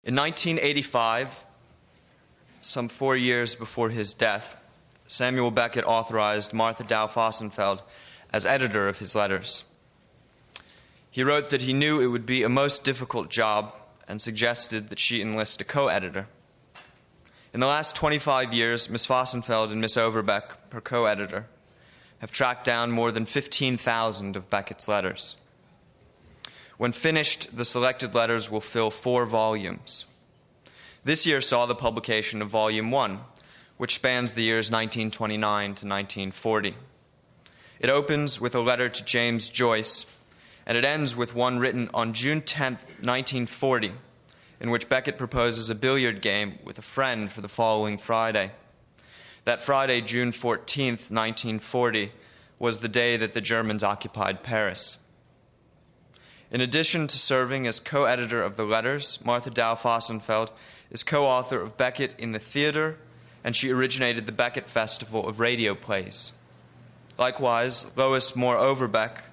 In 1985, some 4 years before his death, Samuel Beckett authorized Martha Dow Fehsenfeld as editor of his letters. He wrote that he knew it would be a most difficult job and suggested that she enlist a co-editor. In the last 25 years, Miss Fehsenfeld and Miss Overbeck, her co-editor, have tracked down more than 15,000 of Beckett's letters. When finished, the selected letters will fill 4 volumes. This year saw the publication of Volume 1, which spans the years 1929 to 1940. It opens with a letter to James Joyce, and it ends with one written on June 10, 1940, in which Beckett proposes a billiard game with a friend for the following Friday. That Friday, June 14, 1940, was the day that the Germans occupied Paris. In addition to serving as co-editor of the letters, Martha Dow Fehsenfeld is co-author of Beckett in the Theater, and she originated the Beckett Festival of radio plays. Likewise, Lois Overbeck,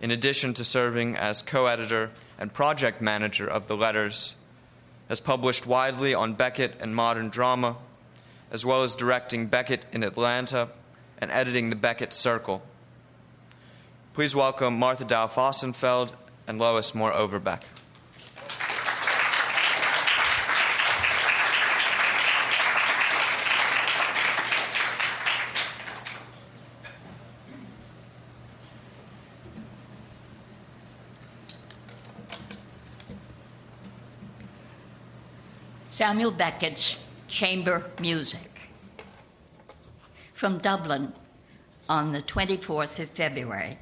in addition to serving as co-editor and project manager of the letters, has published widely on Beckett and modern drama, as well as directing Beckett in Atlanta and editing the Beckett Circle. Please welcome Martha Dow Fehsenfeld and Lois Overbeck. Samuel Beckett's Chamber Music. From Dublin on the 24th of February,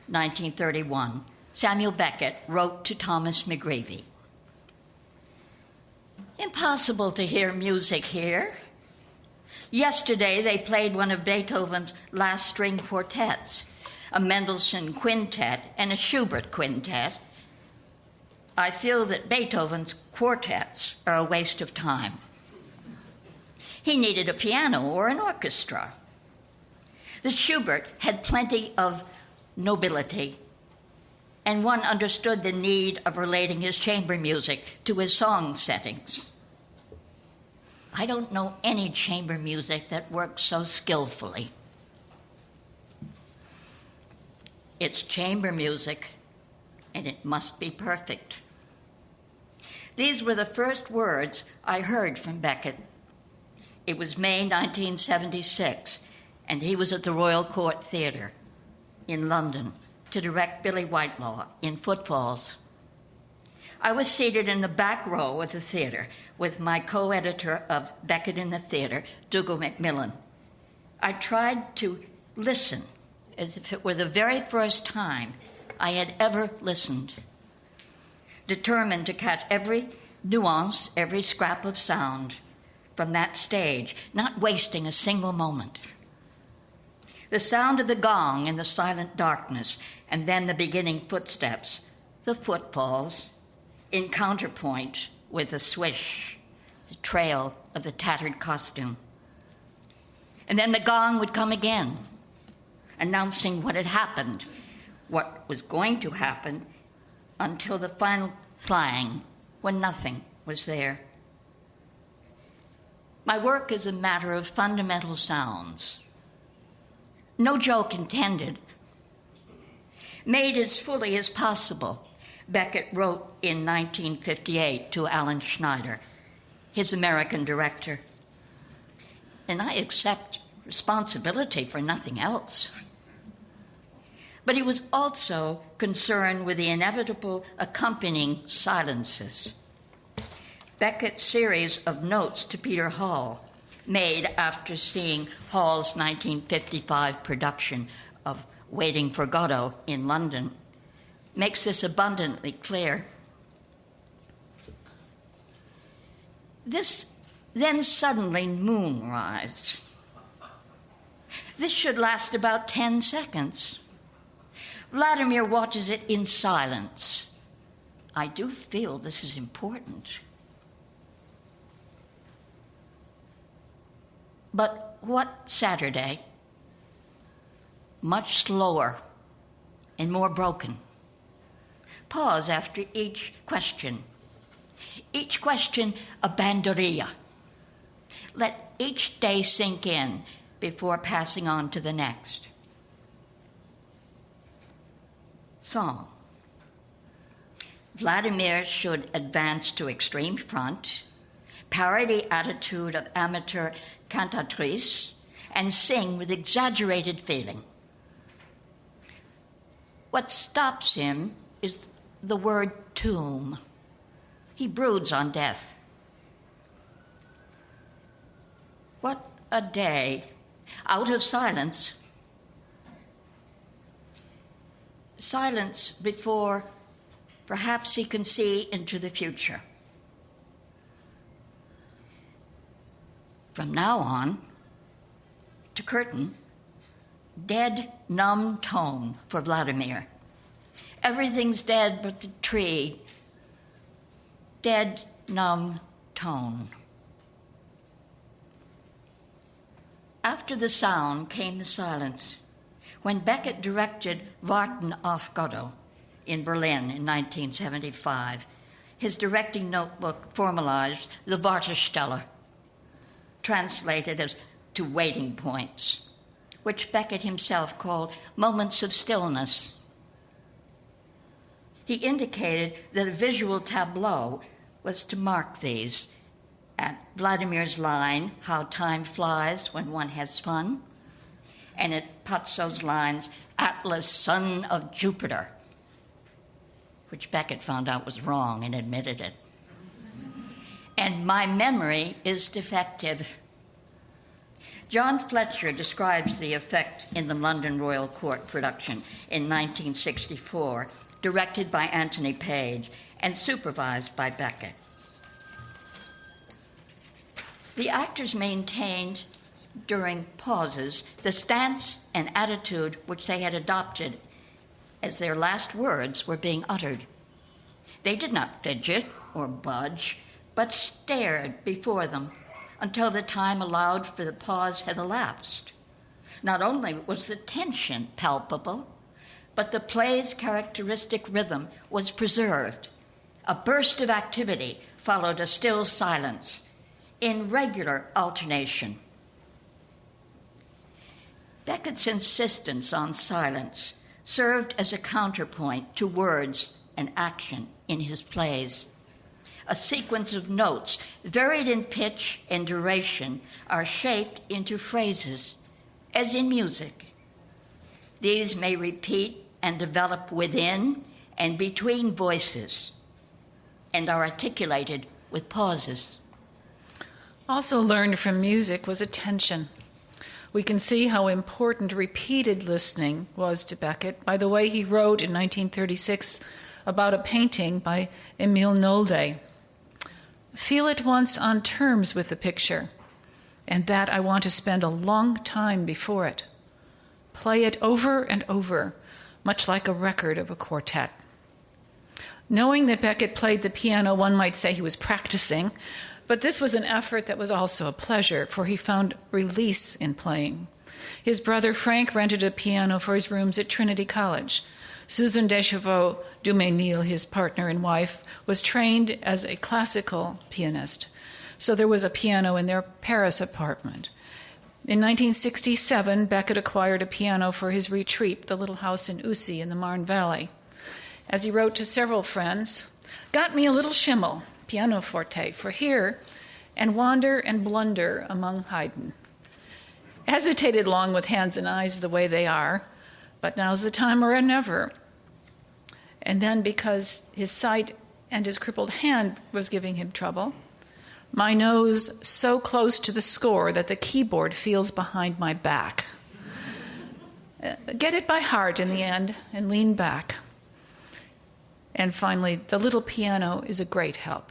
1931, Samuel Beckett wrote to Thomas McGreevy, "Impossible to hear music here. Yesterday they played one of Beethoven's last string quartets, a Mendelssohn quintet and a Schubert quintet. I feel that Beethoven's quartets are a waste of time. He needed a piano or an orchestra. The Schubert had plenty of nobility, and one understood the need of relating his chamber music to his song settings. I don't know any chamber music that works so skillfully. It's chamber music, and it must be perfect." These were the first words I heard from Beckett. It was May 1976, and he was at the Royal Court Theatre in London to direct Billy Whitelaw in Footfalls. I was seated in the back row of the theatre with my co-editor of Beckett in the Theatre, Dougal Macmillan. I tried to listen as if it were the very first time I had ever listened, determined to catch every nuance, every scrap of sound from that stage, not wasting a single moment. The sound of the gong in the silent darkness, and then the beginning footsteps, the footfalls, in counterpoint with the swish, the trail of the tattered costume. And then the gong would come again, announcing what had happened, what was going to happen, until the final clang, when nothing was there. My work is a matter of fundamental sounds. No joke intended. Made as fully as possible, Beckett wrote in 1958 to Alan Schneider, his American director. And I accept responsibility for nothing else. But he was also concerned with the inevitable accompanying silences. Beckett's series of notes to Peter Hall, made after seeing Hall's 1955 production of Waiting for Godot in London, makes this abundantly clear. This then suddenly moonrise. This should last about 10 seconds. Vladimir watches it in silence. I do feel this is important. But what Saturday? Much slower and more broken. Pause after each question. Each question a banderia. Let each day sink in before passing on to the next. Song. Vladimir should advance to extreme front, parody attitude of amateur cantatrice, and sing with exaggerated feeling. What stops him is the word tomb. He broods on death. What a day, out of silence. Silence before perhaps he can see into the future. From now on, to curtain, dead, numb tone for Vladimir. Everything's dead but the tree. Dead, numb tone. After the sound came the silence. When Beckett directed Warten auf Godot in Berlin in 1975, his directing notebook formalized the Wartestelle, translated as to waiting points, which Beckett himself called moments of stillness. He indicated that a visual tableau was to mark these at Vladimir's line, "How time flies when one has fun," and at Patso's lines, "Atlas, son of Jupiter," which Beckett found out was wrong and admitted it. And my memory is defective. John Fletcher describes the effect in the London Royal Court production in 1964, directed by Anthony Page and supervised by Beckett. The actors maintained during pauses the stance and attitude which they had adopted as their last words were being uttered. They did not fidget or budge, but stared before them until the time allowed for the pause had elapsed. Not only was the tension palpable, but the play's characteristic rhythm was preserved. A burst of activity followed a still silence, in regular alternation. Beckett's insistence on silence served as a counterpoint to words and action in his plays. A sequence of notes, varied in pitch and duration, are shaped into phrases, as in music. These may repeat and develop within and between voices, and are articulated with pauses. Also learned from music was attention. We can see how important repeated listening was to Beckett by the way he wrote in 1936 about a painting by Emile Nolde. Feel at once on terms with the picture, and that I want to spend a long time before it. Play it over and over, much like a record of a quartet. Knowing that Beckett played the piano, one might say he was practicing, but this was an effort that was also a pleasure, for he found release in playing. His brother Frank rented a piano for his rooms at Trinity College. Susan Deschavaux Duménil, his partner and wife, was trained as a classical pianist, so there was a piano in their Paris apartment. In 1967, Beckett acquired a piano for his retreat, the little house in Ussy in the Marne Valley. As he wrote to several friends, "Got me a little Schimmel, pianoforte, for here, and wander and blunder among Haydn. Hesitated long with hands and eyes the way they are, but now's the time or never." And then, because his sight and his crippled hand was giving him trouble, "My nose so close to the score that the keyboard feels behind my back. Get it by heart in the end and lean back." And finally, "The little piano is a great help."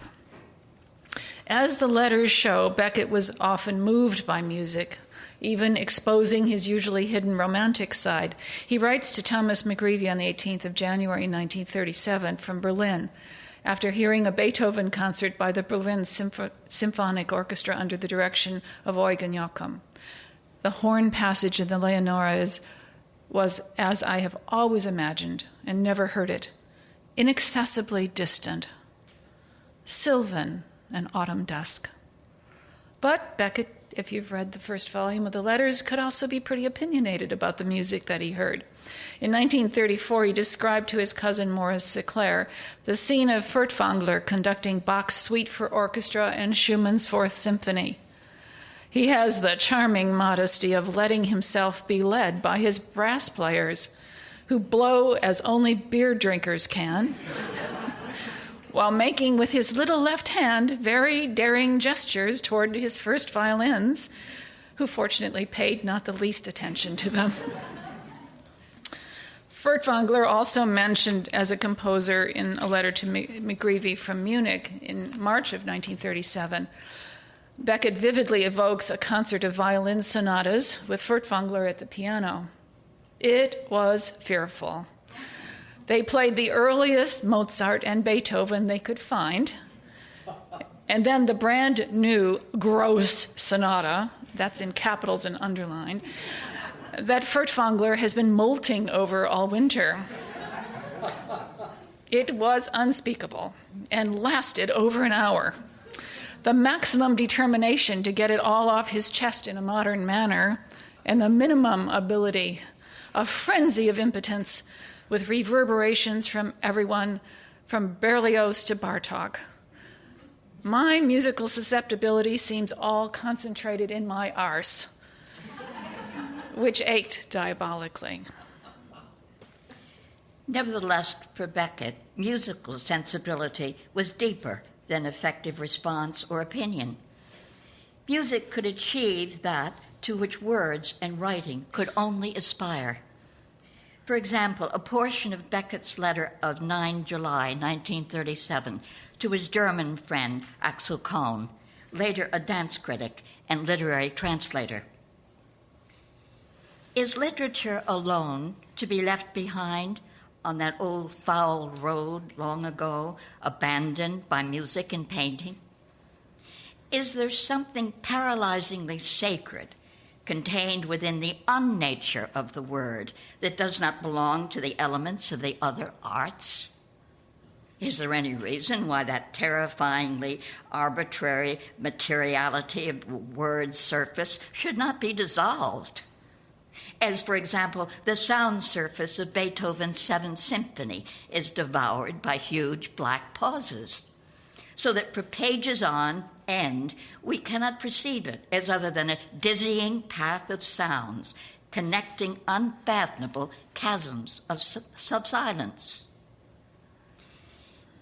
As the letters show, Beckett was often moved by music, even exposing his usually hidden romantic side. He writes to Thomas McGreevy on the 18th of January 1937 from Berlin, after hearing a Beethoven concert by the Berlin Symphonic Orchestra under the direction of Eugen Joachim. The horn passage in the Leonora was, as I have always imagined and never heard it, inaccessibly distant. sylvan, and autumn dusk. But Beckett, if you've read the first volume of the letters, could also be pretty opinionated about the music that he heard. In 1934, he described to his cousin Morris Seclair the scene of Furtwängler conducting Bach's Suite for Orchestra and Schumann's Fourth Symphony. He has the charming modesty of letting himself be led by his brass players, who blow as only beer drinkers can, while making with his little left hand very daring gestures toward his first violins, who fortunately paid not the least attention to them. Furtwängler also mentioned as a composer in a letter to McGreevy from Munich in March of 1937. Beckett vividly evokes a concert of violin sonatas with Furtwängler at the piano. It was fearful. They played the earliest Mozart and Beethoven they could find, and then the brand new Gross Sonata, that's in capitals and underlined, that Furtwängler has been molting over all winter. It was unspeakable and lasted over an hour. The maximum determination to get it all off his chest in a modern manner, and the minimum ability, a frenzy of impotence with reverberations from everyone from Berlioz to Bartók. My musical susceptibility seems all concentrated in my arse, which ached diabolically. Nevertheless, for Beckett, musical sensibility was deeper than effective response or opinion. Music could achieve that to which words and writing could only aspire. For example, a portion of Beckett's letter of 9 July 1937 to his German friend Axel Kohn, later a dance critic and literary translator. Is literature alone to be left behind on that old foul road long ago, abandoned by music and painting? Is there something paralyzingly sacred contained within the unnature of the word that does not belong to the elements of the other arts? Is there any reason why that terrifyingly arbitrary materiality of word's surface should not be dissolved? As, for example, the sound surface of Beethoven's Seventh Symphony is devoured by huge black pauses, so that for pages on end, we cannot perceive it as other than a dizzying path of sounds connecting unfathomable chasms of silence.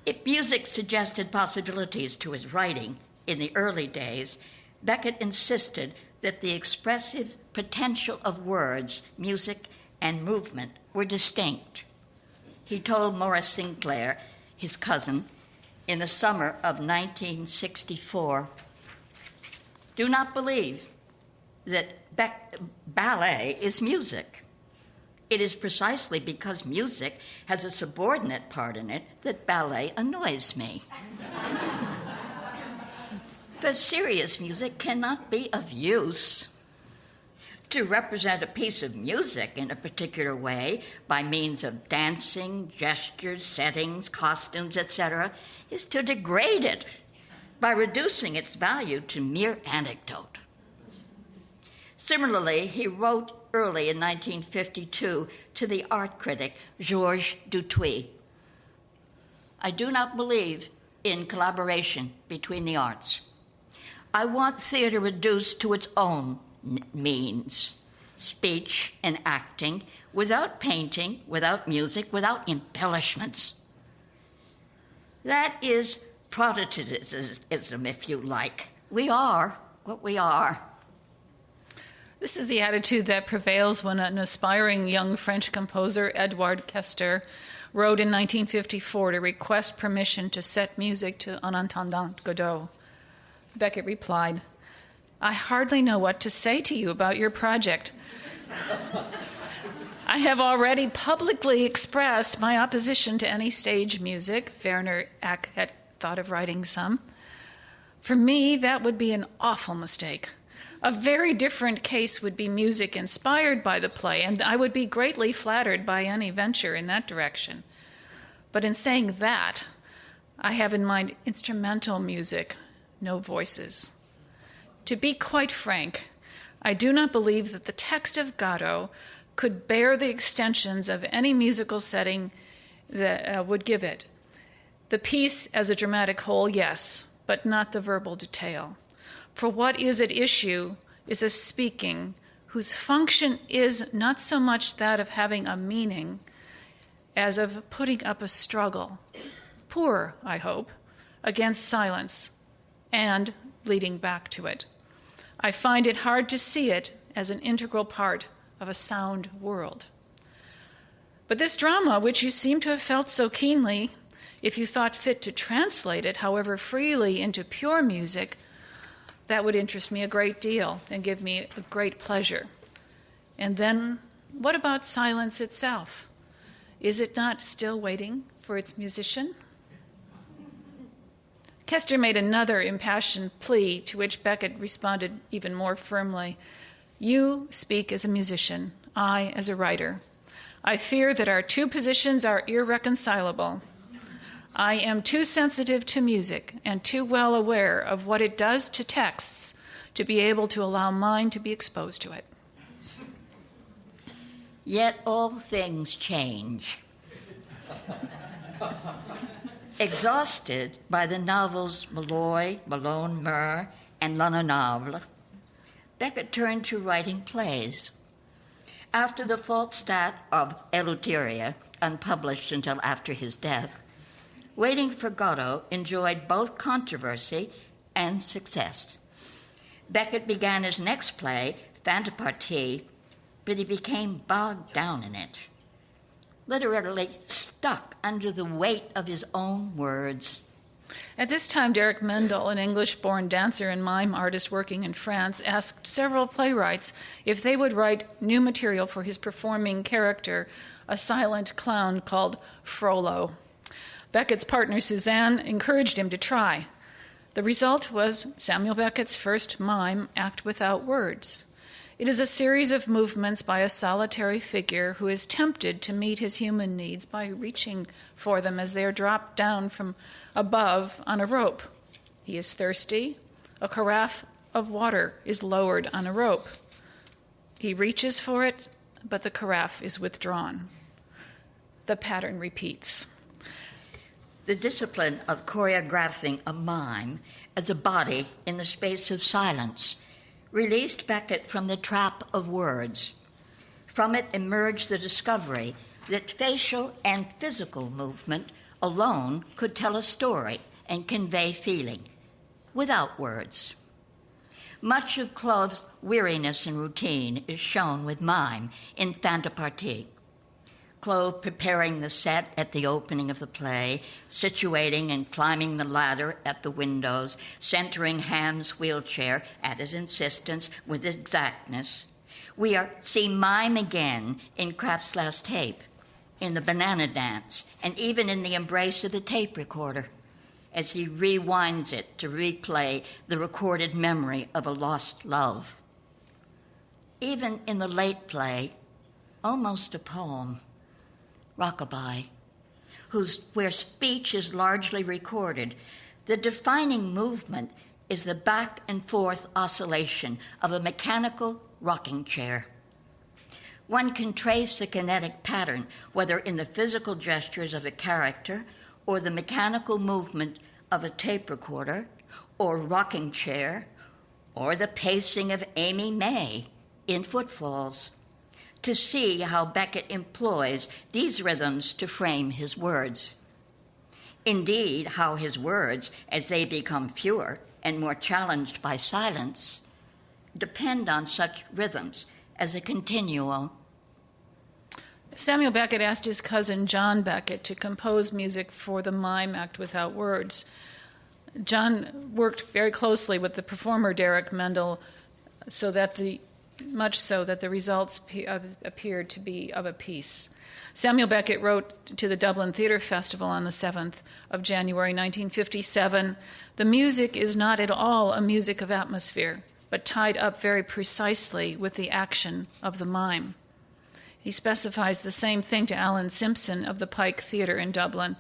If music suggested possibilities to his writing in the early days, Beckett insisted that the expressive potential of words, music, and movement were distinct. He told Morris Sinclair, his cousin, in the summer of 1964, "Do not believe that ballet is music. It is precisely because music has a subordinate part in it that ballet annoys me. For serious music cannot be of use. To represent a piece of music in a particular way by means of dancing, gestures, settings, costumes, etc., is to degrade it by reducing its value to mere anecdote." Similarly, he wrote early in 1952 to the art critic Georges Dutuit, "I do not believe in collaboration between the arts. I want theater reduced to its own means, speech and acting, without painting, without music, without embellishments. That is Protestantism, if you like. We are what we are." This is the attitude that prevails when an aspiring young French composer, Edouard Kester, wrote in 1954 to request permission to set music to Un Intendant Godot. Beckett replied, "I hardly know what to say to you about your project. I have already publicly expressed my opposition to any stage music." Werner Eck had thought of writing some. "For me, that would be an awful mistake. A very different case would be music inspired by the play, and I would be greatly flattered by any venture in that direction. But in saying that, I have in mind instrumental music, no voices. To be quite frank, I do not believe that the text of Godot could bear the extensions of any musical setting that would give it. The piece as a dramatic whole, yes, but not the verbal detail. For what is at issue is a speaking whose function is not so much that of having a meaning as of putting up a struggle, poor, I hope, against silence and leading back to it. I find it hard to see it as an integral part of a sound world. But this drama, which you seem to have felt so keenly, if you thought fit to translate it, however freely, into pure music, that would interest me a great deal and give me a great pleasure. And then, what about silence itself? Is it not still waiting for its musician? Kester made another impassioned plea, to which Beckett responded even more firmly. You speak as a musician, I as a writer. I fear that our two positions are irreconcilable. I am too sensitive to music and too well aware of what it does to texts to be able to allow mine to be exposed to it. Yet all things change. Exhausted by the novels Malloy, Malone Mur, and L'Innommable, Beckett turned to writing plays. After the Falstaff of Eleuteria, unpublished until after his death, Waiting for Godot enjoyed both controversy and success. Beckett began his next play, Fantapartie, but he became bogged down in it, literally stuck under the weight of his own words. At this time, Derek Mendel, an English-born dancer and mime artist working in France, asked several playwrights if they would write new material for his performing character, a silent clown called Frollo. Beckett's partner, Suzanne, encouraged him to try. The result was Samuel Beckett's first mime, Act Without Words. It is a series of movements by a solitary figure who is tempted to meet his human needs by reaching for them as they are dropped down from above on a rope. He is thirsty. A carafe of water is lowered on a rope. He reaches for it, but the carafe is withdrawn. The pattern repeats. The discipline of choreographing a mime as a body in the space of silence released Beckett from the trap of words. From it emerged the discovery that facial and physical movement alone could tell a story and convey feeling, without words. Much of Clove's weariness and routine is shown with mime in Fantapartie. Clove preparing the set at the opening of the play, situating and climbing the ladder at the windows, centering Ham's wheelchair at his insistence with exactness. We see mime again in Kraft's last tape, in the banana dance, and even in the embrace of the tape recorder, as he rewinds it to replay the recorded memory of a lost love. Even in the late play, almost a poem, Rockabye, where speech is largely recorded, the defining movement is the back and forth oscillation of a mechanical rocking chair. One can trace the kinetic pattern, whether in the physical gestures of a character or the mechanical movement of a tape recorder or rocking chair or the pacing of Amy May in Footfalls, to see how Beckett employs these rhythms to frame his words. Indeed, how his words, as they become fewer and more challenged by silence, depend on such rhythms as a continual. Samuel Beckett asked his cousin John Beckett to compose music for the mime Act Without Words. John worked very closely with the performer Derek Mendel much so that the results appeared to be of a piece. Samuel Beckett wrote to the Dublin Theatre Festival on the 7th of January 1957, "The music is not at all a music of atmosphere, but tied up very precisely with the action of the mime." He specifies the same thing to Alan Simpson of the Pike Theatre in Dublin.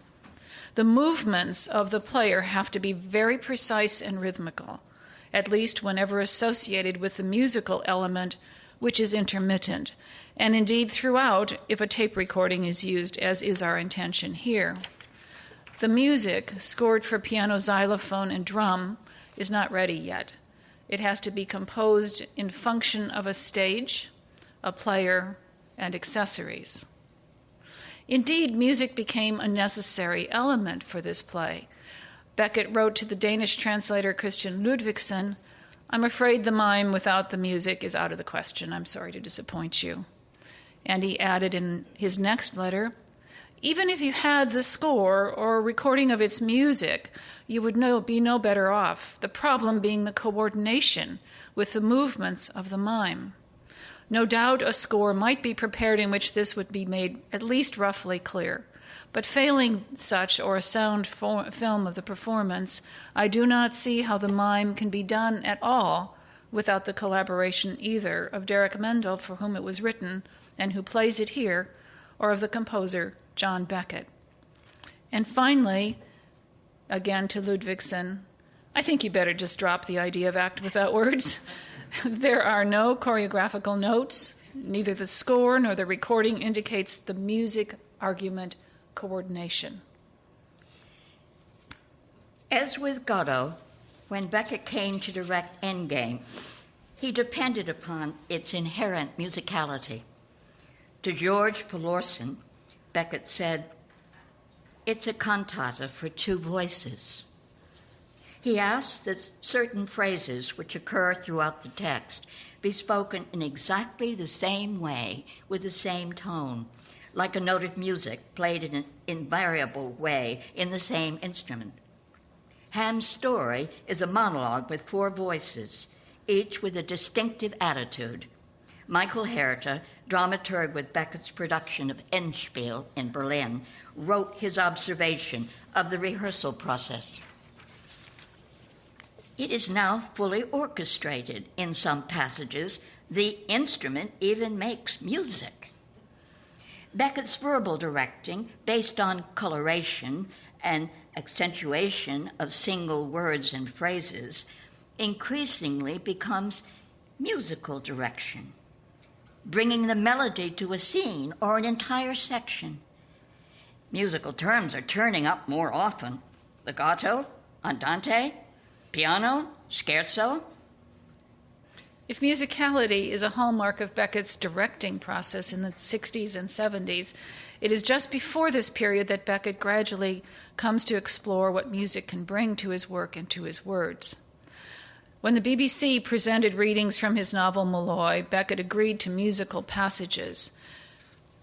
The movements of the player have to be very precise and rhythmical, at least whenever associated with the musical element, which is intermittent, and indeed throughout if a tape recording is used, as is our intention here. The music, scored for piano, xylophone, and drum, is not ready yet. It has to be composed in function of a stage, a player, and accessories. Indeed, music became a necessary element for this play. Beckett wrote to the Danish translator Christian Ludvigsen, "I'm afraid the mime without the music is out of the question. I'm sorry to disappoint you." And he added in his next letter, "Even if you had the score or a recording of its music, you would be no better off, the problem being the coordination with the movements of the mime. No doubt a score might be prepared in which this would be made at least roughly clear, but failing such or a sound film of the performance, I do not see how the mime can be done at all without the collaboration either of Derek Mendel, for whom it was written and who plays it here, or of the composer John Beckett." And finally, again to Ludvigsen, "I think you better just drop the idea of act without words. There are no choreographical notes. Neither the score nor the recording indicates the music argument coordination." As with Godot, when Beckett came to direct Endgame, he depended upon its inherent musicality. To George Pelorson, Beckett said, "It's a cantata for two voices." He asked that certain phrases which occur throughout the text be spoken in exactly the same way, with the same tone, like a note of music played in an invariable way in the same instrument. Ham's story is a monologue with four voices, each with a distinctive attitude. Michael Herta, dramaturg with Beckett's production of Endspiel in Berlin, wrote his observation of the rehearsal process. "It is now fully orchestrated. In some passages, the instrument even makes music." Beckett's verbal directing, based on coloration and accentuation of single words and phrases, increasingly becomes musical direction, bringing the melody to a scene or an entire section. Musical terms are turning up more often: legato, andante, piano, scherzo. If musicality is a hallmark of Beckett's directing process in the 60s and 70s, it is just before this period that Beckett gradually comes to explore what music can bring to his work and to his words. When the BBC presented readings from his novel Malloy, Beckett agreed to musical passages.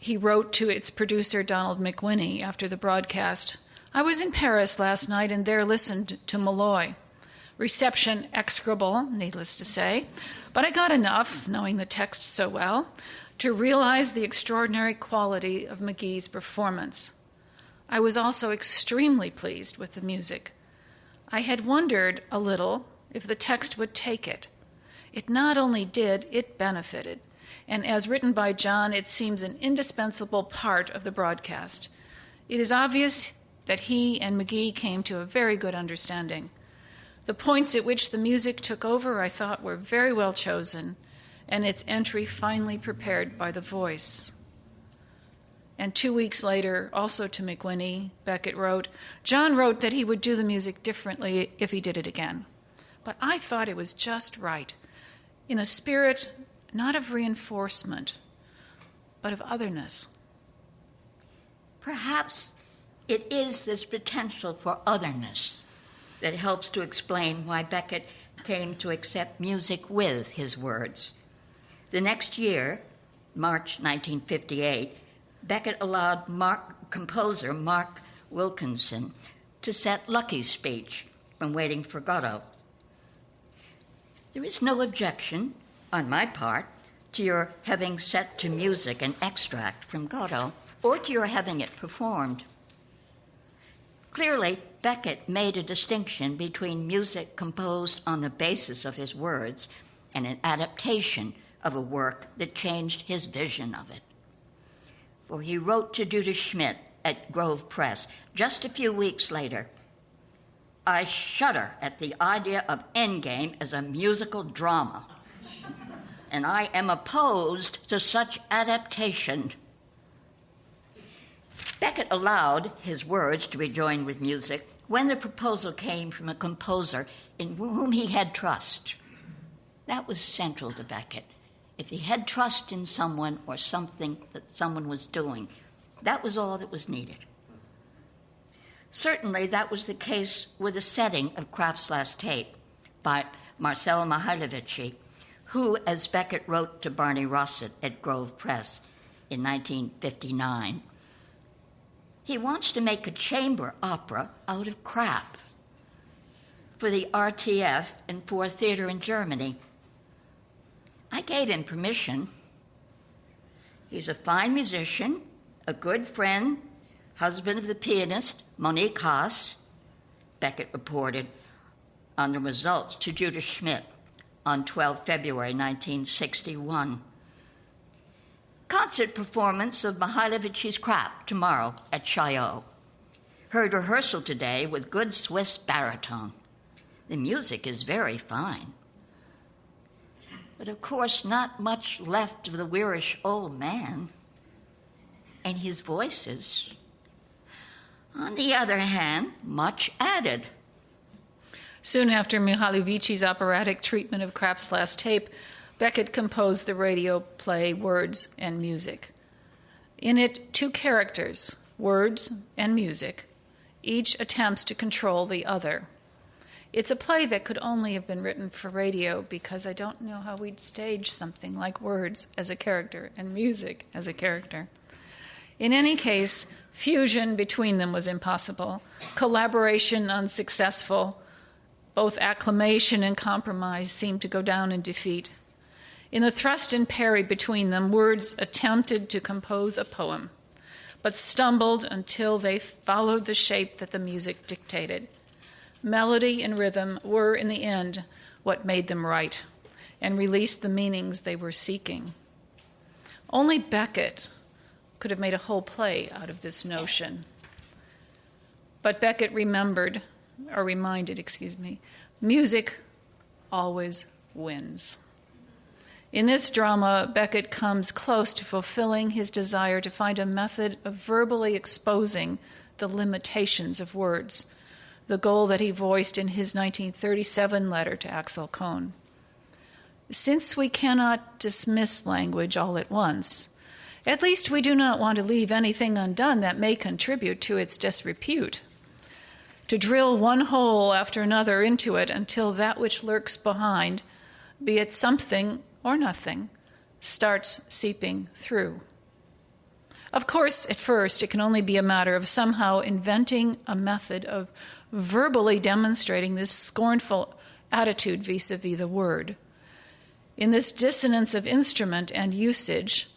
He wrote to its producer, Donald McGreevy, after the broadcast, "I was in Paris last night and there listened to Malloy. Reception execrable, needless to say, but I got enough, knowing the text so well, to realize the extraordinary quality of McGee's performance. I was also extremely pleased with the music. I had wondered a little if the text would take it. It not only did, it benefited, and as written by John, it seems an indispensable part of the broadcast. It is obvious that he and McGee came to a very good understanding. The points at which the music took over, I thought, were very well chosen, and its entry finely prepared by the voice." And 2 weeks later, also to McGreevy, Beckett wrote, "John wrote that he would do the music differently if he did it again. But I thought it was just right, in a spirit not of reinforcement, but of otherness." Perhaps it is this potential for otherness that helps to explain why Beckett came to accept music with his words. The next year, March 1958, Beckett allowed composer Mark Wilkinson to set Lucky's speech from Waiting for Godot. "There is no objection, on my part, to your having set to music an extract from Godot, or to your having it performed." Clearly, Beckett made a distinction between music composed on the basis of his words and an adaptation of a work that changed his vision of it. For he wrote to Duda Schmidt at Grove Press just a few weeks later. I shudder at the idea of Endgame as a musical drama, and I am opposed to such adaptation. Beckett allowed his words to be joined with music when the proposal came from a composer in whom he had trust. That was central to Beckett. If he had trust in someone or something that someone was doing, that was all that was needed. Certainly, that was the case with the setting of Kraft's last tape by Marcel Mihailovici, who, as Beckett wrote to Barney Rossett at Grove Press in 1959, he wants to make a chamber opera out of crap for the RTF and for a theater in Germany. I gave him permission. He's a fine musician, a good friend, husband of the pianist Monique Haas, Beckett reported on the results to Judah Schmidt on 12 February 1961. Concert performance of Mihailovici's Crap tomorrow at Chaillot. Heard rehearsal today with good Swiss baritone. The music is very fine. But of course, not much left of the wearish old man. And his voices, on the other hand, much added. Soon after Mihailovici's operatic treatment of Kraft's last tape, Beckett composed the radio play Words and Music. In it, two characters, words and music, each attempts to control the other. It's a play that could only have been written for radio because I don't know how we'd stage something like words as a character and music as a character. In any case, fusion between them was impossible, collaboration unsuccessful. Both acclamation and compromise seemed to go down in defeat. In the thrust and parry between them, words attempted to compose a poem, but stumbled until they followed the shape that the music dictated. Melody and rhythm were, in the end, what made them right and released the meanings they were seeking. Only Beckett could have made a whole play out of this notion. But Beckett reminded, music always wins. In this drama, Beckett comes close to fulfilling his desire to find a method of verbally exposing the limitations of words, the goal that he voiced in his 1937 letter to Axel Kohn. Since we cannot dismiss language all at once, at least we do not want to leave anything undone that may contribute to its disrepute. To drill one hole after another into it until that which lurks behind, be it something or nothing, starts seeping through. Of course, at first, it can only be a matter of somehow inventing a method of verbally demonstrating this scornful attitude vis-a-vis the word. In this dissonance of instrument and usage,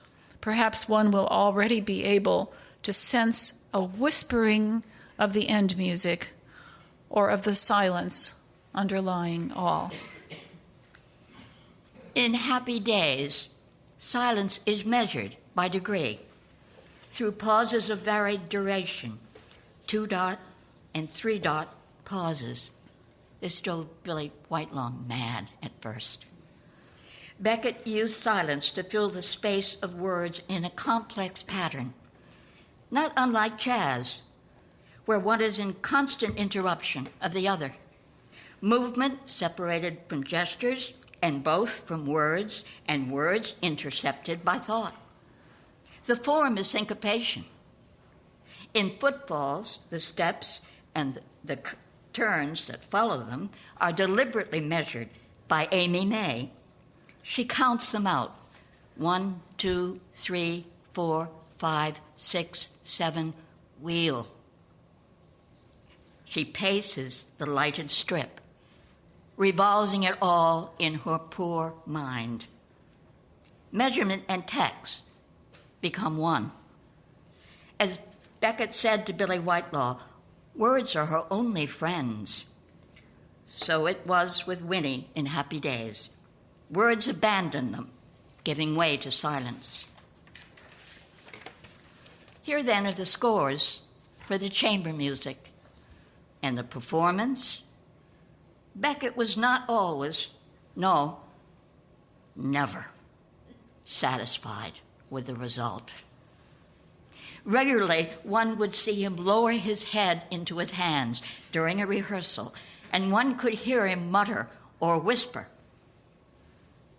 perhaps one will already be able to sense a whispering of the end music or of the silence underlying all. In Happy Days, silence is measured by degree through pauses of varied duration, 2-dot and 3-dot pauses. This drove Billy Whitelaw mad at first. Beckett used silence to fill the space of words in a complex pattern, not unlike jazz, where one is in constant interruption of the other. Movement separated from gestures, and both from words, and words intercepted by thought. The form is syncopation. In footfalls, the steps and the turns that follow them are deliberately measured by Amy May. She counts them out. 1, 2, 3, 4, 5, 6, 7, wheel. She paces the lighted strip, revolving it all in her poor mind. Measurement and text become one. As Beckett said to Billy Whitelaw, words are her only friends. So it was with Winnie in Happy Days. Words abandoned them, giving way to silence. Here then are the scores for the chamber music. And the performance? Beckett was not always, no, never satisfied with the result. Regularly, one would see him lower his head into his hands during a rehearsal, and one could hear him mutter or whisper,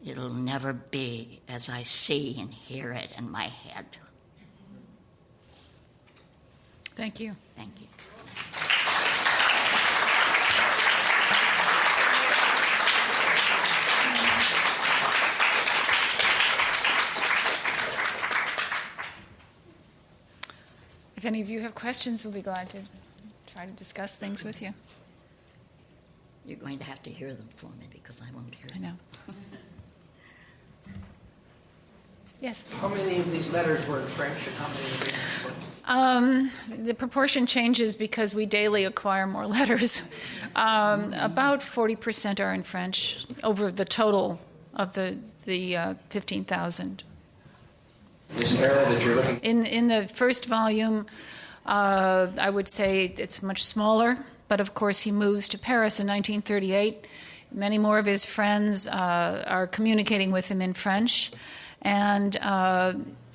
"It'll never be as I see and hear it in my head." Thank you. Thank you. If any of you have questions, we'll be glad to try to discuss things with you. You're going to have to hear them for me because I won't hear them. I know. Yes? How many of these letters were in French and how many of these were? The proportion changes because we daily acquire more letters. About 40% are in French over the total of the 15,000. This era that you're looking In the first volume, I would say it's much smaller, but of course he moves to Paris in 1938. Many more of his friends are communicating with him in French. And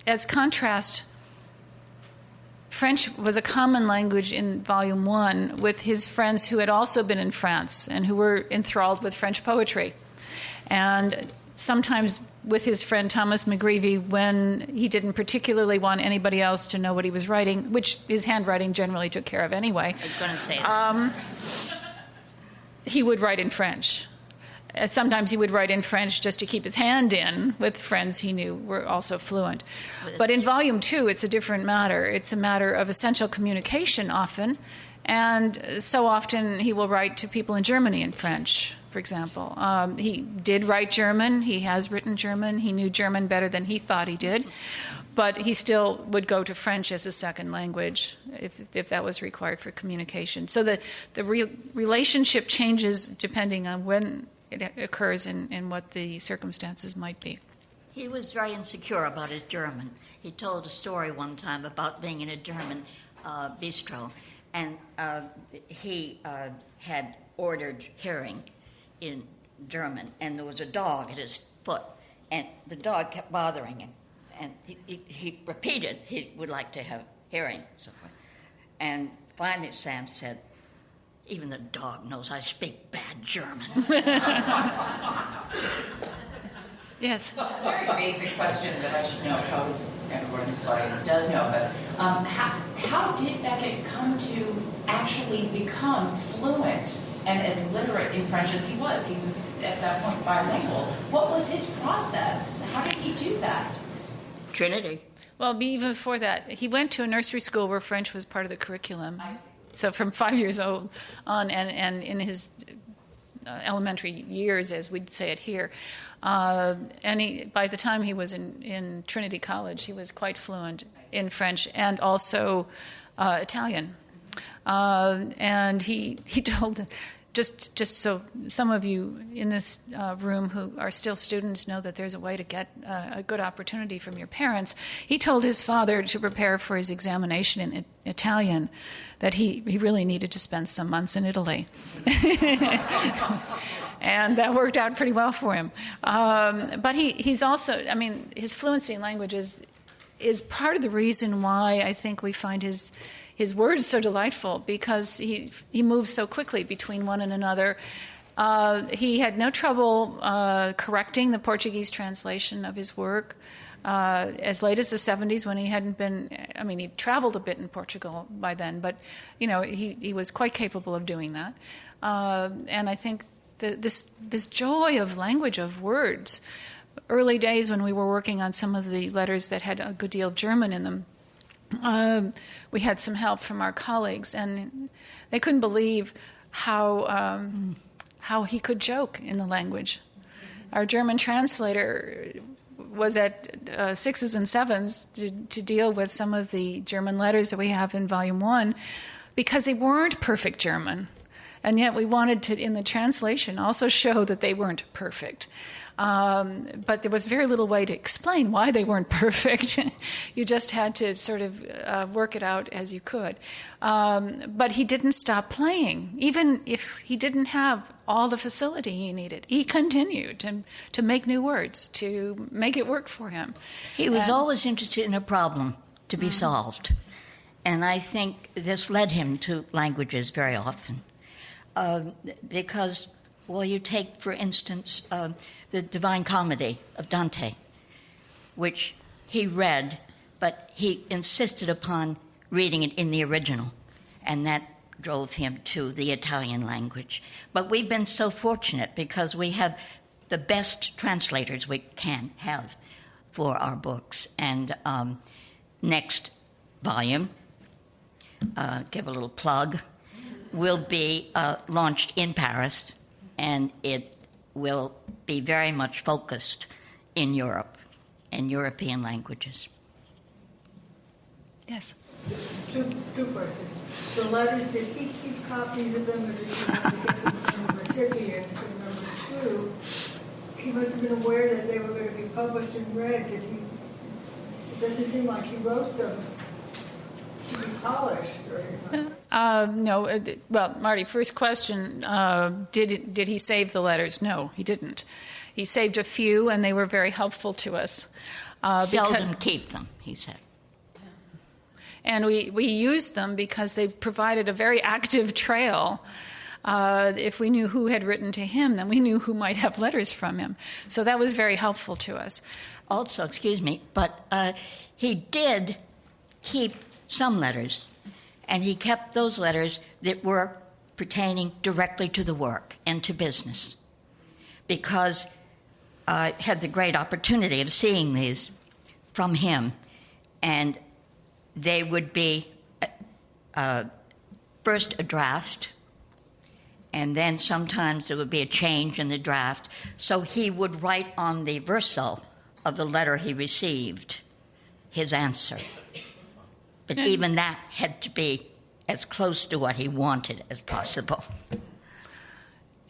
as contrast, French was a common language in Volume 1 with his friends who had also been in France and who were enthralled with French poetry. And sometimes with his friend Thomas McGreevy, when he didn't particularly want anybody else to know what he was writing, which his handwriting generally took care of anyway. I was going to say that. He would write in French. Sometimes he would write in French just to keep his hand in with friends he knew were also fluent. But in Volume 2, it's a different matter. It's a matter of essential communication often, and so often he will write to people in Germany in French, for example. He did write German. He has written German. He knew German better than he thought he did. But he still would go to French as a second language if that was required for communication. So the relationship changes depending on when it occurs and what the circumstances might be. He was very insecure about his German. He told a story one time about being in a German bistro, and he had ordered herring in German, and there was a dog at his foot, and the dog kept bothering him, and he repeated he would like to have herring, so forth. And finally Sam said, "Even the dog knows I speak bad German." Yes. A very basic question that I should know, probably everyone in this audience does know, but how did Beckett come to actually become fluent and as literate in French as he was? He was, at that point, bilingual. What was his process? How did he do that? Trinity. Well, even before that, he went to a nursery school where French was part of the curriculum. So from 5 years old on, and in his elementary years, as we'd say it here, and by the time he was in Trinity College, he was quite fluent in French and also Italian. And he told, just so some of you in this room who are still students know that there's a way to get a good opportunity from your parents, he told his father to prepare for his examination in Italian that he really needed to spend some months in Italy. And that worked out pretty well for him. But he's also, I mean, his fluency in languages is part of the reason why I think we find his words so delightful, because he moves so quickly between one and another. He had no trouble correcting the Portuguese translation of his work as late as the 70s, when he hadn't been, I mean, he traveled a bit in Portugal by then, but, you know, he was quite capable of doing that. And I think this joy of language, of words, early days when we were working on some of the letters that had a good deal of German in them, we had some help from our colleagues, and they couldn't believe how he could joke in the language. Our German translator was at 6s and 7s to deal with some of the German letters that we have in Volume 1, because they weren't perfect German. And yet we wanted to, in the translation, also show that they weren't perfect. But there was very little way to explain why they weren't perfect. You just had to sort of work it out as you could. But he didn't stop playing. Even if he didn't have all the facility he needed, he continued to make new words, to make it work for him. He was always interested in a problem to be solved. And I think this led him to languages very often. Because, well, you take, for instance, the Divine Comedy of Dante, which he read, but he insisted upon reading it in the original, and that drove him to the Italian language. But we've been so fortunate because we have the best translators we can have for our books. And next volume, give a little plug, will be launched in Paris, and it will be very much focused in Europe and European languages. Yes. Two questions. The letters, did he keep copies of them, or did he have to get them from the recipients? And number two, he must have been aware that they were going to be published and read. It doesn't seem like he wrote them to be polished or anything. No. Well, Marty, first question, did he save the letters? No, he didn't. He saved a few, and they were very helpful to us. Seldom keep them, he said. And we used them because they provided a very active trail. If we knew who had written to him, then we knew who might have letters from him. So that was very helpful to us. Also, excuse me, but he did keep some letters, and he kept those letters that were pertaining directly to the work and to business, because I had the great opportunity of seeing these from him, and they would be first a draft, and then sometimes there would be a change in the draft. So he would write on the verso of the letter he received his answer. But even that had to be as close to what he wanted as possible.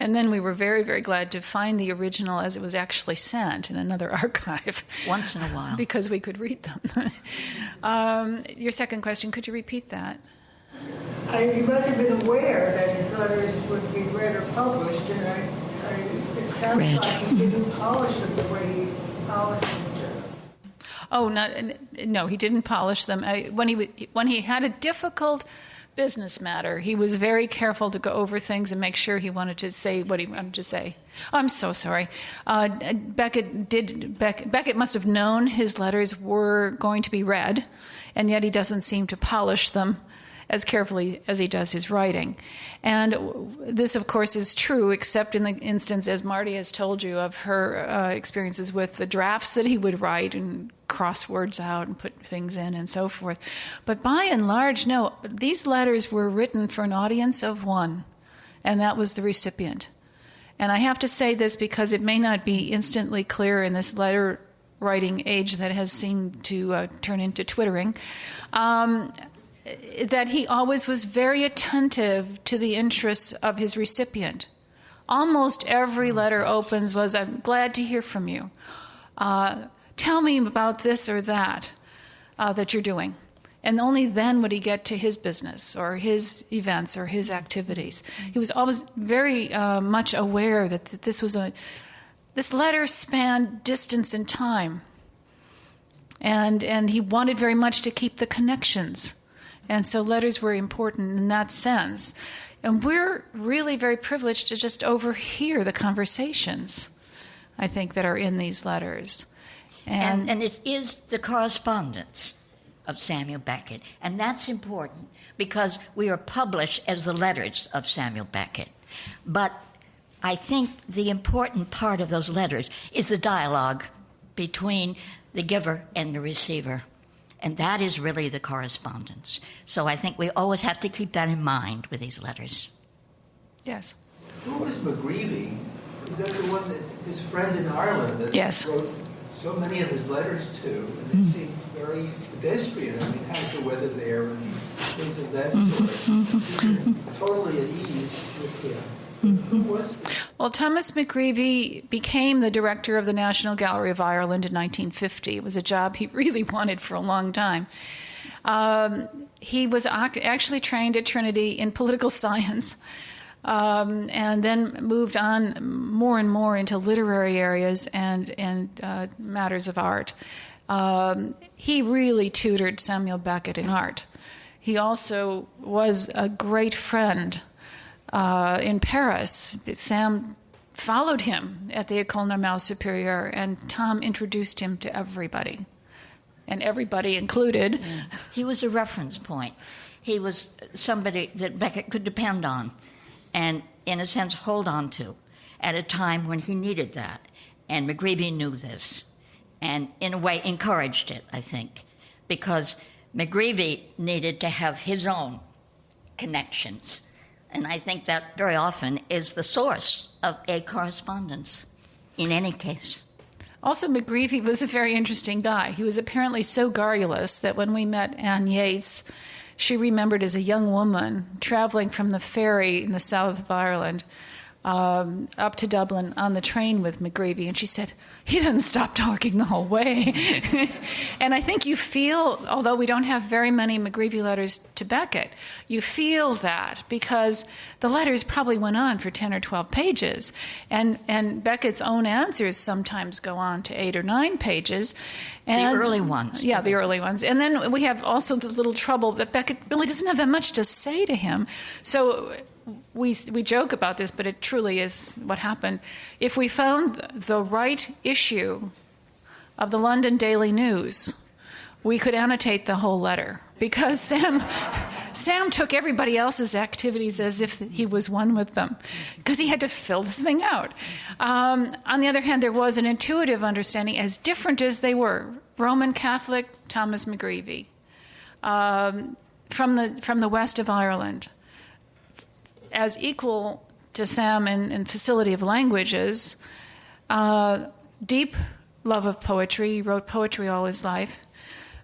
And then we were very, very glad to find the original as it was actually sent in another archive. Once in a while. Because we could read them. Your second question, could you repeat that? He must have been aware that his letters would be read or published, and it sounds like he didn't polish them the way he polished them. Oh, no, he didn't polish them. When he had a difficult business matter, he was very careful to go over things and make sure he wanted to say what he wanted to say. I'm so sorry. Beckett must have known his letters were going to be read, and yet he doesn't seem to polish them as carefully as he does his writing. And this, of course, is true, except in the instance, as Marty has told you, of her experiences with the drafts that he would write and cross words out and put things in and so forth. But by and large, no, these letters were written for an audience of one, and that was the recipient. And I have to say this because it may not be instantly clear in this letter writing age that has seemed to turn into twittering, that he always was very attentive to the interests of his recipient. Almost every letter opens was, "I'm glad to hear from you. Tell me about this or that that you're doing." And only then would he get to his business or his events or his activities. He was always very much aware that this letter spanned distance and time. And he wanted very much to keep the connections. And so letters were important in that sense. And we're really very privileged to just overhear the conversations, I think, that are in these letters. And it is the correspondence of Samuel Beckett. And that's important because we are published as the letters of Samuel Beckett. But I think the important part of those letters is the dialogue between the giver and the receiver. And that is really the correspondence. So I think we always have to keep that in mind with these letters. Yes. Who was McGreevy? Is that the one that his friend in Ireland that yes. wrote so many of his letters too, and they seem very pedestrian. I mean, how's the weather there and things of that sort. Totally at ease with him. Who was this? Well, Thomas McGreevy became the director of the National Gallery of Ireland in 1950. It was a job he really wanted for a long time. He was actually trained at Trinity in political science, and then moved on more and more into literary areas and matters of art. He really tutored Samuel Beckett in art. He also was a great friend in Paris. Sam followed him at the École Normale Supérieure, and Tom introduced him to everybody, and everybody included. He was a reference point. He was somebody that Beckett could depend on and, in a sense, hold on to at a time when he needed that. And McGreevy knew this and, in a way, encouraged it, I think, because McGreevy needed to have his own connections. And I think that very often is the source of a correspondence, in any case. Also, McGreevy was a very interesting guy. He was apparently so garrulous that when we met Anne Yates, she remembered as a young woman traveling from the ferry in the south of Ireland up to Dublin on the train with McGreevy, and she said, he doesn't stop talking the whole way. And I think you feel, although we don't have very many McGreevy letters to Beckett, you feel that because the letters probably went on for 10 or 12 pages, and Beckett's own answers sometimes go on to 8 or 9 pages. And, the early ones. Yeah, the early ones. And then we have also the little trouble that Beckett really doesn't have that much to say to him. So we joke about this, but it truly is what happened. If we found the right issue of the London Daily News, we could annotate the whole letter, because Sam took everybody else's activities as if he was one with them, because he had to fill this thing out. On the other hand, there was an intuitive understanding, as different as they were. Roman Catholic Thomas McGreevy, from the west of Ireland, as equal to Sam in facility of languages, deep love of poetry. He wrote poetry all his life.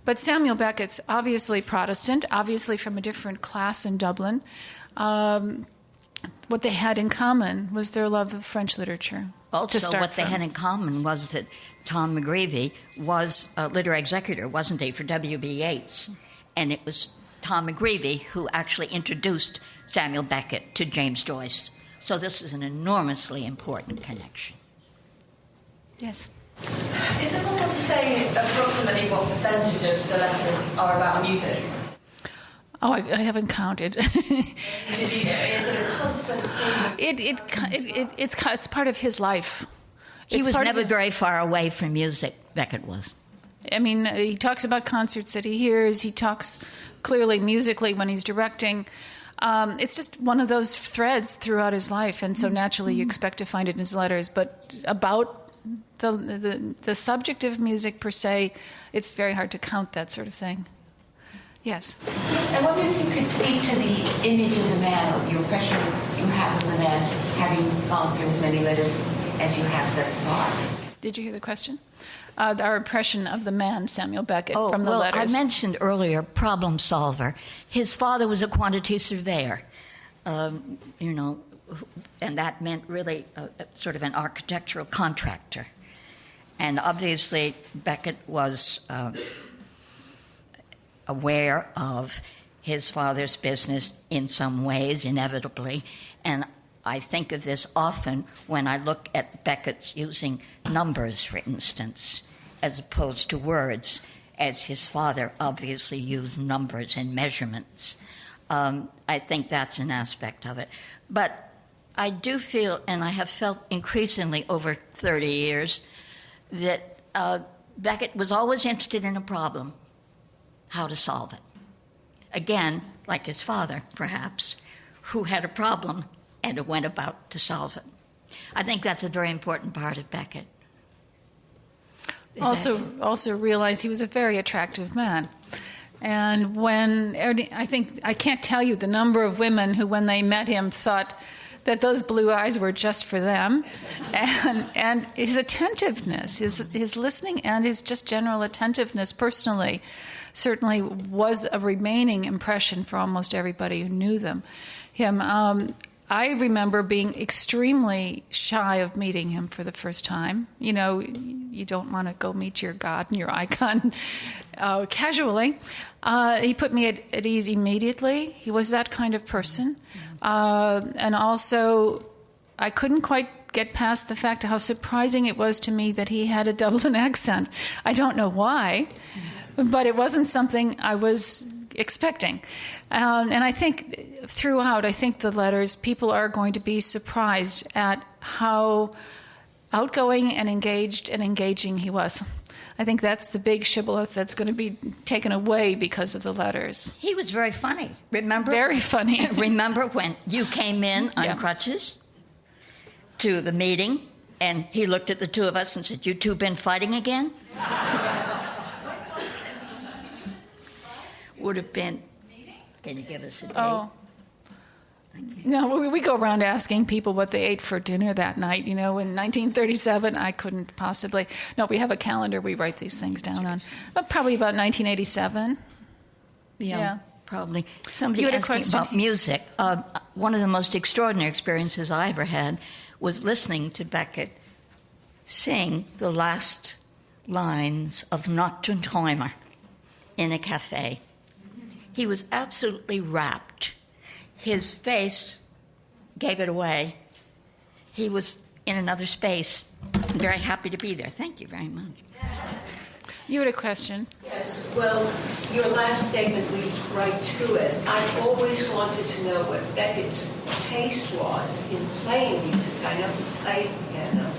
But Samuel Beckett's obviously Protestant, obviously from a different class in Dublin. What they had in common was their love of French literature. Also, what they had in common was that Tom McGreevy was a literary executor, wasn't he, for W.B. Yeats? And it was Tom McGreevy who actually introduced Samuel Beckett to James Joyce. So this is an enormously important connection. Yes. Is it possible to say approximately what percentage of the letters are about music? Oh, I haven't counted. Is it a constant thing? It's part of his life. He was never very far away from music, Beckett was. I mean, he talks about concerts that he hears. He talks clearly musically when he's directing. It's just one of those threads throughout his life, and so naturally you expect to find it in his letters. But about the subject of music per se, it's very hard to count that sort of thing. Yes? Yes, I wonder if you could speak to the image of the man, or the impression you have of the man, having gone through as many letters as you have thus far. Did you hear the question? Our impression of the man, Samuel Beckett, from the letters. I mentioned earlier problem solver. His father was a quantity surveyor, and that meant really sort of an architectural contractor. And obviously Beckett was aware of his father's business in some ways, inevitably, and I think of this often when I look at Beckett's using numbers, for instance, as opposed to words, as his father obviously used numbers and measurements. I think that's an aspect of it. But I do feel, and I have felt increasingly over 30 years, that Beckett was always interested in a problem, how to solve it. Again, like his father, perhaps, who had a problem and went about to solve it. I think that's a very important part of Beckett. Also realize he was a very attractive man. And I can't tell you the number of women who, when they met him, thought that those blue eyes were just for them, and his attentiveness, his listening, and his just general attentiveness personally, certainly was a remaining impression for almost everybody who knew him. I remember being extremely shy of meeting him for the first time. You know, you don't want to go meet your God and your icon casually. He put me at ease immediately. He was that kind of person. And also, I couldn't quite get past the fact of how surprising it was to me that he had a Dublin accent. I don't know why, but it wasn't something I was expecting. And I think throughout, the letters, people are going to be surprised at how outgoing and engaged and engaging he was. I think that's the big shibboleth that's going to be taken away because of the letters. He was very funny. Remember? Very funny. Remember when you came in on crutches to the meeting, and he looked at the two of us and said, "You two been fighting again?" Would have been. Can you give us a date? Oh. No, we go around asking people what they ate for dinner that night. You know, in 1937, I couldn't possibly. No, we have a calendar we write these things down on. But probably about 1987. Yeah. Probably. Somebody You had a asked me question? about music. One of the most extraordinary experiences I ever had was listening to Beckett sing the last lines of Nachtenträumer in a cafe. He was absolutely rapt. His face gave it away. He was in another space. I'm very happy to be there. Thank you very much. You had a question? Yes, well, your last statement leads right to it. I've always wanted to know what Beckett's taste was in playing music. I know he played piano.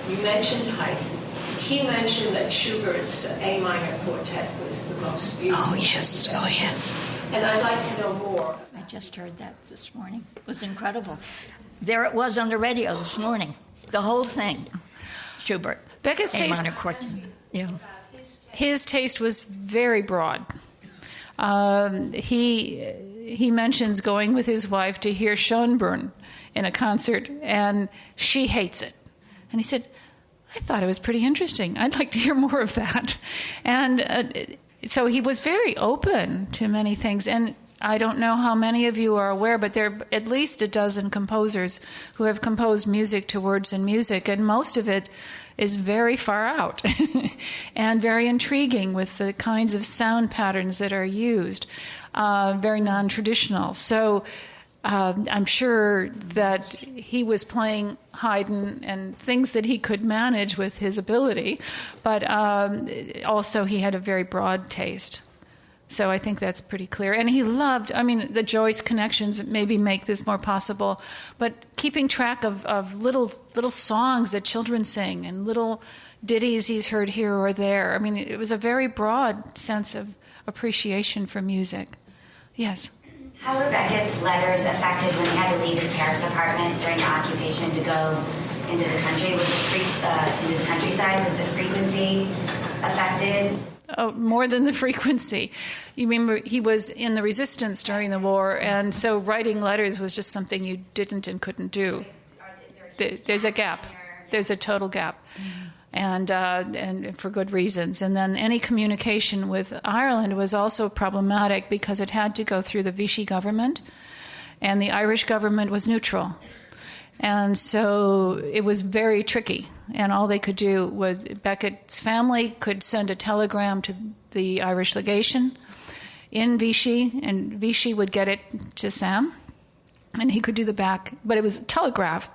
You mentioned Haydn. He mentioned that Schubert's A minor quartet was the most beautiful. Oh, yes. Oh, yes. And I'd like to know more. I just heard that this morning. It was incredible. There it was on the radio this morning. The whole thing. Schubert. Beckett's A taste. minor quartet. Yeah. His taste was very broad. He mentions going with his wife to hear Schönbrunn in a concert, and she hates it. And he said, "I thought it was pretty interesting. I'd like to hear more of that." And so he was very open to many things. And I don't know how many of you are aware, but there are at least a dozen composers who have composed music to words and music, and most of it is very far out and very intriguing with the kinds of sound patterns that are used, very non-traditional. So I'm sure that he was playing Haydn and things that he could manage with his ability, but also he had a very broad taste. So I think that's pretty clear. And he loved, the Joyce connections maybe make this more possible, but keeping track of little songs that children sing and little ditties he's heard here or there. It was a very broad sense of appreciation for music. Yes? How were Beckett's letters affected when he had to leave his Paris apartment during the occupation to go into the country? Into the countryside? Was the frequency affected? Oh, more than the frequency. You remember he was in the resistance during the war, and so writing letters was just something you didn't and couldn't do. There's a gap. There's a total gap. And for good reasons. And then any communication with Ireland was also problematic because it had to go through the Vichy government, and the Irish government was neutral. And so it was very tricky. And all they could do was Beckett's family could send a telegram to the Irish legation in Vichy, and Vichy would get it to Sam, and he could do the back. But it was telegraph.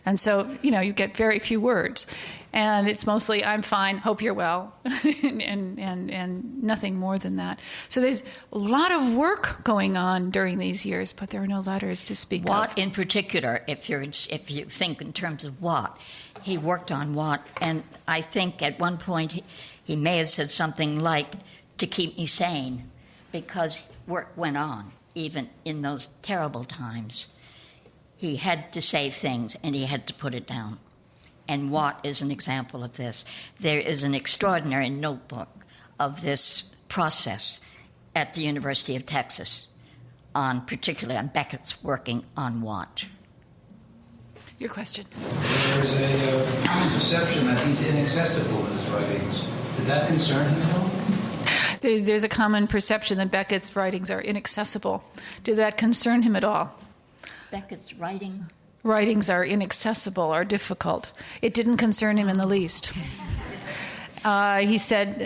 And so, you get very few words. And it's mostly, "I'm fine, hope you're well," and nothing more than that. So there's a lot of work going on during these years, but there are no letters to speak of. Watt in particular, if you think in terms of Watt, he worked on Watt, and I think at one point he may have said something like, "to keep me sane," because work went on, even in those terrible times. He had to say things, and he had to put it down. And Watt is an example of this. There is an extraordinary notebook of this process at the University of Texas, particularly on Beckett's working on Watt. Your question. There's a perception that he's inaccessible in his writings. Did that concern him at all? There's a common perception that Beckett's writings are inaccessible. Did that concern him at all? Beckett's writings are inaccessible or difficult. It didn't concern him in the least. He said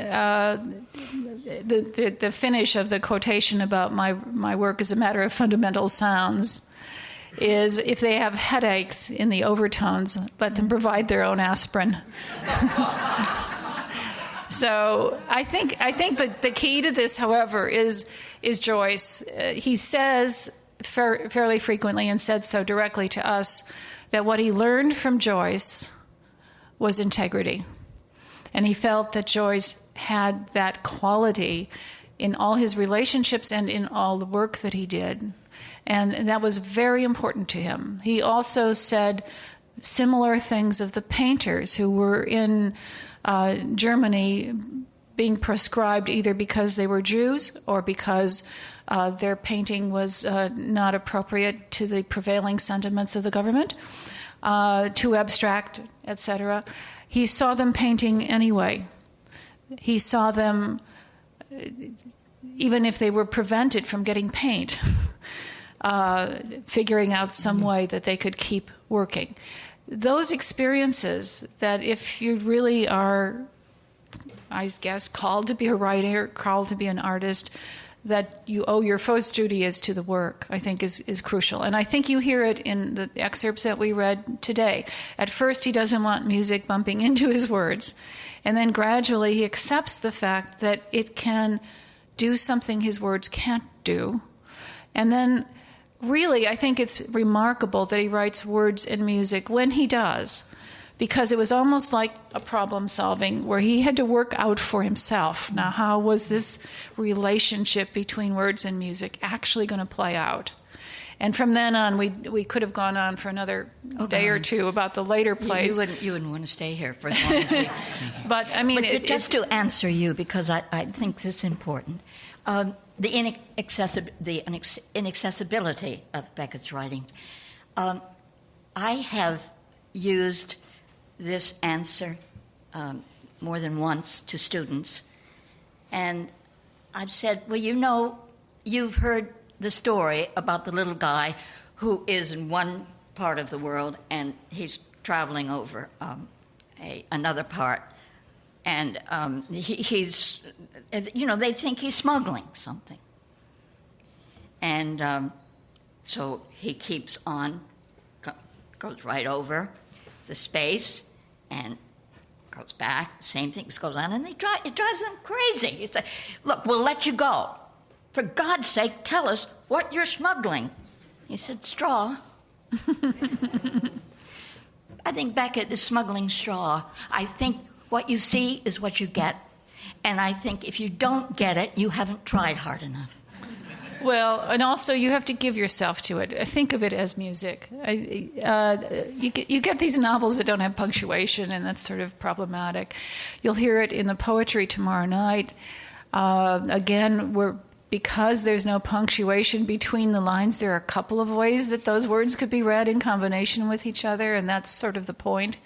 the finish of the quotation about my work is a matter of fundamental sounds is if they have headaches in the overtones, let them provide their own aspirin. So I think that the key to this, however, is Joyce. He says fairly frequently, and said so directly to us, that what he learned from Joyce was integrity. And he felt that Joyce had that quality in all his relationships and in all the work that he did. And that was very important to him. He also said similar things of the painters who were in Germany being proscribed either because they were Jews or because their painting was not appropriate to the prevailing sentiments of the government, too abstract, etc. He saw them painting anyway. He saw them, even if they were prevented from getting paint, figuring out some way that they could keep working. Those experiences that if you really are, I guess, called to be a writer, called to be an artist, that you owe your first duty is to the work, I think is crucial. And I think you hear it in the excerpts that we read today. At first, he doesn't want music bumping into his words. And then gradually he accepts the fact that it can do something his words can't do. And then really, I think it's remarkable that he writes words and music when he does, because it was almost like a problem solving where he had to work out for himself. Now, how was this relationship between words and music actually going to play out? And from then on, we could have gone on for another day or two about the later plays. You wouldn't want to stay here for as long as we... But, I mean... But just to answer you, because I think this is important, the inaccessibility of Beckett's writing. I have used this answer more than once to students, and I've said, well, you've heard the story about the little guy who is in one part of the world and he's traveling over another part, and he's, they think he's smuggling something. And so he keeps on, goes right over the space and goes back, same thing goes on, and it drives them crazy. He said, look, we'll let you go. For God's sake, tell us what you're smuggling. He said, straw. I think Beckett is smuggling straw. I think what you see is what you get. And I think if you don't get it, you haven't tried hard enough. Well, and also you have to give yourself to it. Think of it as music. You get these novels that don't have punctuation, and that's sort of problematic. You'll hear it in the poetry tomorrow night. Again, because there's no punctuation between the lines, there are a couple of ways that those words could be read in combination with each other, and that's sort of the point.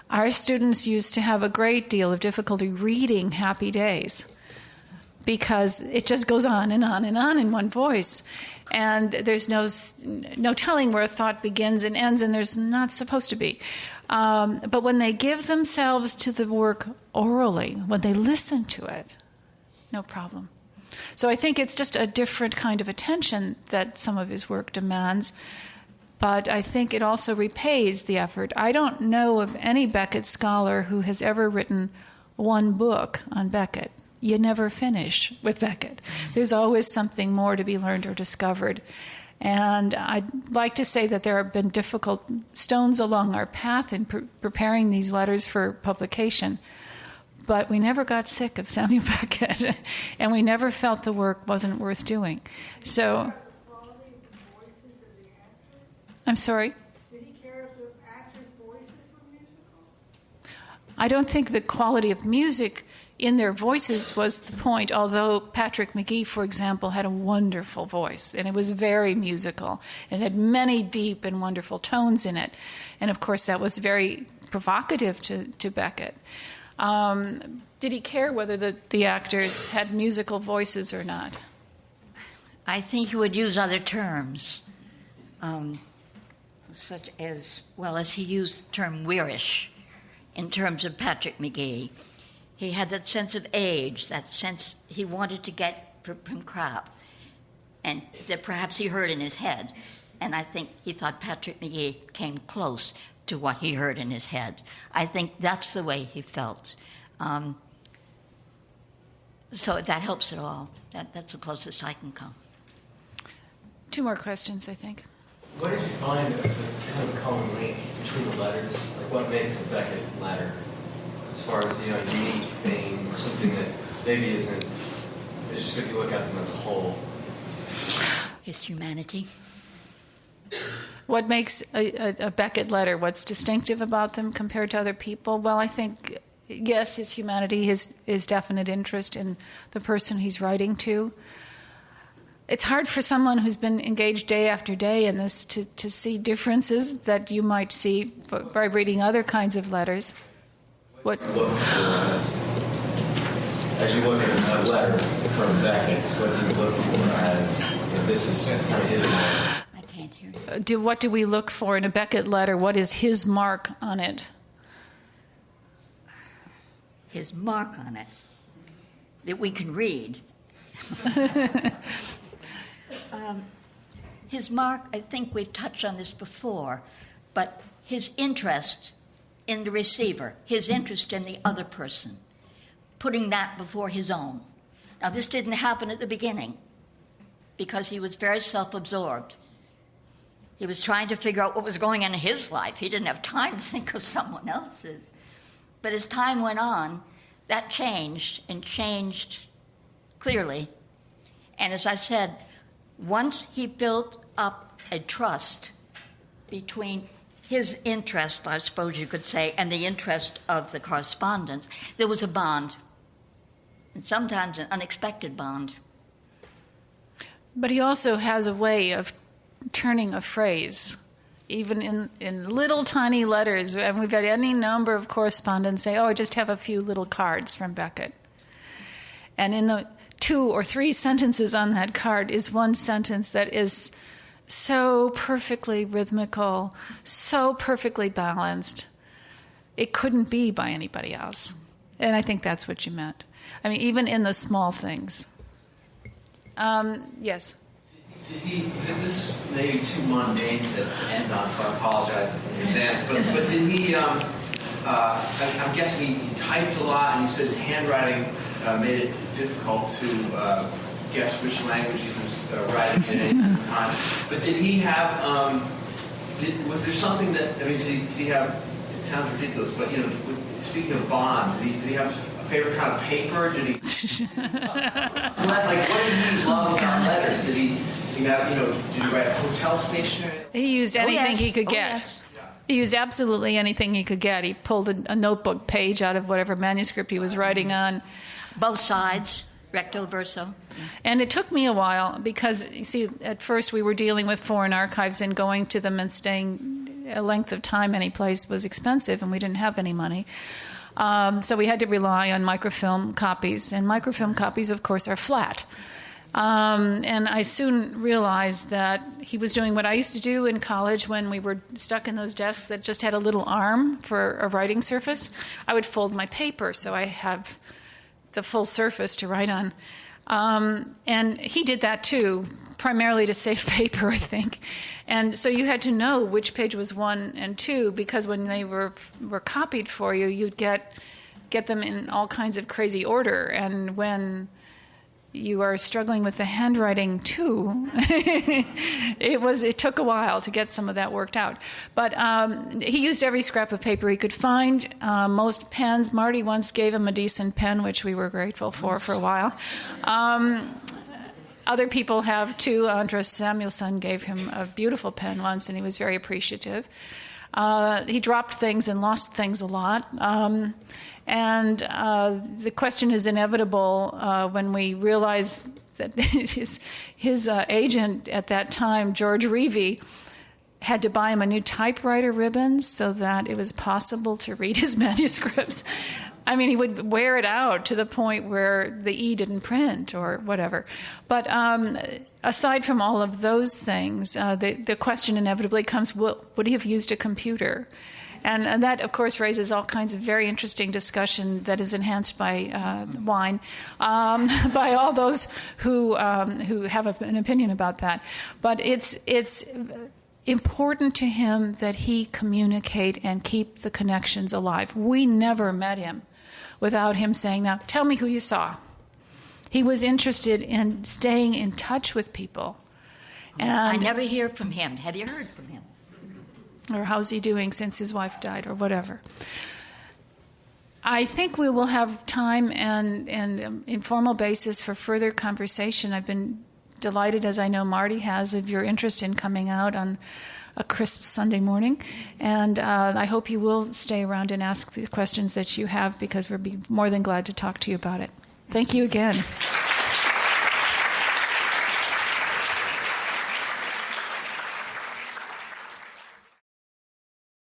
Our students used to have a great deal of difficulty reading Happy Days because it just goes on and on and on in one voice. And there's no telling where a thought begins and ends, and there's not supposed to be. But when they give themselves to the work orally, when they listen to it, no problem. So I think it's just a different kind of attention that some of his work demands. But I think it also repays the effort. I don't know of any Beckett scholar who has ever written one book on Beckett. You never finish with Beckett. There's always something more to be learned or discovered. And I'd like to say that there have been difficult stones along our path in preparing these letters for publication. But we never got sick of Samuel Beckett, and we never felt the work wasn't worth doing. So... I'm sorry? Did he care if the actors' voices were musical? I don't think the quality of music in their voices was the point, although Patrick McGee, for example, had a wonderful voice, and it was very musical, and had many deep and wonderful tones in it. And, of course, that was very provocative to Beckett. Did he care whether the actors had musical voices or not? I think he would use other terms, such as, well, as he used the term weirish in terms of Patrick McGee. He had that sense of age, that sense he wanted to get from crap, and that perhaps he heard in his head. And I think he thought Patrick McGee came close to what he heard in his head. I think that's the way he felt. So that helps at all. That's the closest I can come. 2 more questions, I think. What did you find as a kind of common link between the letters? Like what makes a Beckett letter? As far as, a unique thing or something that maybe isn't, it's just if you look at them as a whole. His humanity. What makes a Beckett letter, what's distinctive about them compared to other people? Well, I think, yes, his humanity, his definite interest in the person he's writing to. It's hard for someone who's been engaged day after day in this to see differences that you might see by reading other kinds of letters. What? As you look at a letter from Beckett, what do you look for as, this is kind of his mark? I can't hear you. What do we look for in a Beckett letter? What is his mark on it? His mark on it that we can read. His mark, I think we've touched on this before, but his interest in the receiver, his interest in the other person, putting that before his own. Now, this didn't happen at the beginning because he was very self-absorbed. He was trying to figure out what was going on in his life. He didn't have time to think of someone else's. But as time went on, that changed, and changed clearly. And as I said, once he built up a trust between his interest, I suppose you could say, and the interest of the correspondence, there was a bond, and sometimes an unexpected bond. But he also has a way of turning a phrase, even in little tiny letters. And we've had any number of correspondents say, I just have a few little cards from Beckett. And in the 2 or 3 sentences on that card is one sentence that is so perfectly rhythmical, so perfectly balanced. It couldn't be by anybody else. And I think that's what you meant. I mean, even in the small things. Yes? Did he, this is maybe too mundane to end on, so I apologize in advance, but did he, I'm guessing he typed a lot, and you said his handwriting made it difficult to guess which language he was writing in at the time. But did he have, was there something that, did he have, it sounds ridiculous, but, speaking of bond, did he have a favorite kind of paper? Did he, what did he love about letters? Did he have, did he write a hotel stationery? He used anything he could get. Yes. He used absolutely anything he could get. He pulled a notebook page out of whatever manuscript he was writing on. Both sides, recto verso. And it took me a while because, you see, at first we were dealing with foreign archives, and going to them and staying a length of time any place was expensive, and we didn't have any money. So we had to rely on microfilm copies, and microfilm copies, of course, are flat. And I soon realized that he was doing what I used to do in college when we were stuck in those desks that just had a little arm for a writing surface. I would fold my paper so I have the full surface to write on. And he did that too, primarily to save paper, I think. And so you had to know which page was 1 and 2, because when they were copied for you, you'd get them in all kinds of crazy order. And when you are struggling with the handwriting too, it took a while to get some of that worked out. But he used every scrap of paper he could find. Most pens, Marty once gave him a decent pen, which we were grateful for a while. Other people have too. Andras Samuelson gave him a beautiful pen once, and he was very appreciative. He dropped things and lost things a lot. And the question is inevitable when we realize that his agent at that time, George Reevy, had to buy him a new typewriter ribbon so that it was possible to read his manuscripts. I mean, he would wear it out to the point where the E didn't print or whatever. But aside from all of those things, the question inevitably comes, would he have used a computer? And that, of course, raises all kinds of very interesting discussion that is enhanced by wine, by all those who have an opinion about that. But it's important to him that he communicate and keep the connections alive. We never met him without him saying, now, tell me who you saw. He was interested in staying in touch with people. And I never hear from him. Have you heard from him? Or how's he doing since his wife died, or whatever. I think we will have time and informal basis for further conversation. I've been delighted, as I know Marty has, of your interest in coming out on a crisp Sunday morning. And I hope you will stay around and ask the questions that you have, because we'll be more than glad to talk to you about it. Thank you again.